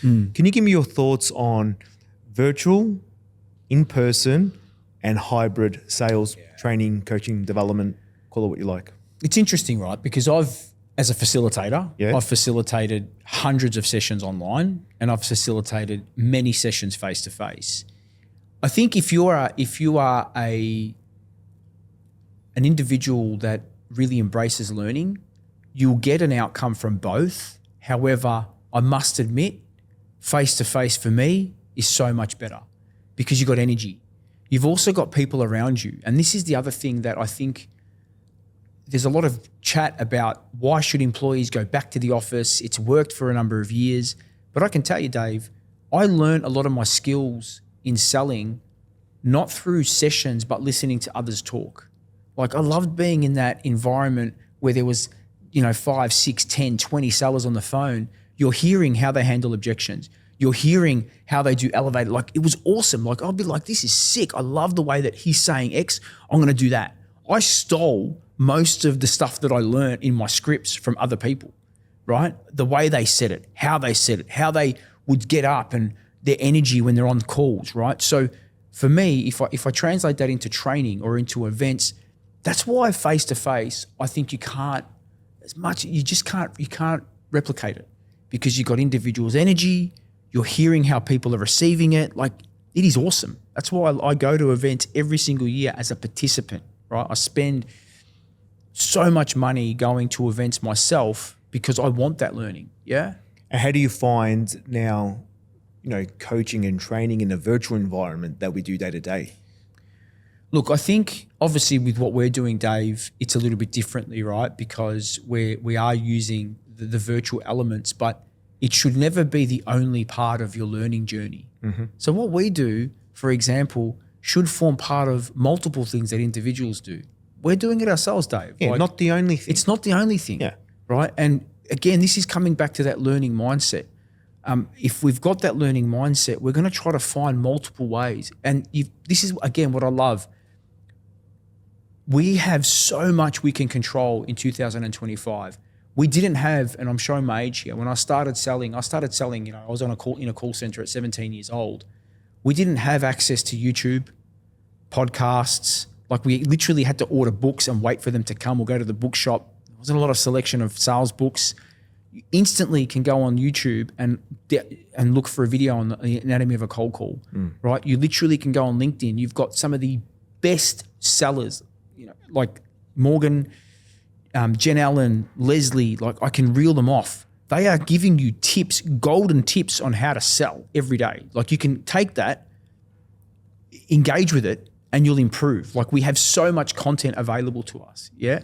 Can you give me your thoughts on virtual, in-person, and hybrid sales, training, coaching, development, call it what you like? It's interesting, right? Because as a facilitator, Yeah. I've facilitated hundreds of sessions online and I've facilitated many sessions face-to-face. I think if you are an individual that really embraces learning, you'll get an outcome from both. However, I must admit, face-to-face for me is so much better because you've got energy. You've also got people around you. And this is the other thing that I think there's a lot of chat about why should employees go back to the office? It's worked for a number of years. But I can tell you, Dave, I learned a lot of my skills in selling, not through sessions, but listening to others talk. Like I loved being in that environment where there was, 5, 6, 10, 20 sellers on the phone. You're hearing how they handle objections. You're hearing how they do elevator. Like it was awesome. Like I'll be like, this is sick. I love the way that he's saying X. I'm going to do that. I stole most of the stuff that I learned in my scripts from other people, right? The way they said it, how they would get up and their energy when they're on calls, right? So for me, if I translate that into training or into events, that's why face-to-face, I think you can't replicate it because you've got individuals' energy, you're hearing how people are receiving it. Like it is awesome. That's why I go to events every single year as a participant, right? I spend so much money going to events myself because I want that learning. Yeah. And how do you find now, coaching and training in a virtual environment that we do day to day? Look, I think obviously with what we're doing, Dave, it's a little bit differently, right? Because we are using the virtual elements, but it should never be the only part of your learning journey. Mm-hmm. So what we do, for example, should form part of multiple things that individuals do. We're doing it ourselves, Dave. Yeah, not the only thing. It's not the only thing, yeah. Right? And again, this is coming back to that learning mindset. If we've got that learning mindset, we're going to try to find multiple ways. And this is, again, what I love. We have so much we can control in 2025. We didn't have, and I'm showing my age here, when I started selling, I was in a call center at 17 years old. We didn't have access to YouTube, podcasts. Like we literally had to order books and wait for them to come or go to the bookshop. There wasn't a lot of selection of sales books. You instantly can go on YouTube and look for a video on the anatomy of a cold call, right? You literally can go on LinkedIn. You've got some of the best sellers, like Morgan, Jen Allen, Leslie, like I can reel them off. They are giving you tips, golden tips on how to sell every day. Like you can take that, engage with it, and you'll improve. Like we have so much content available to us, yeah?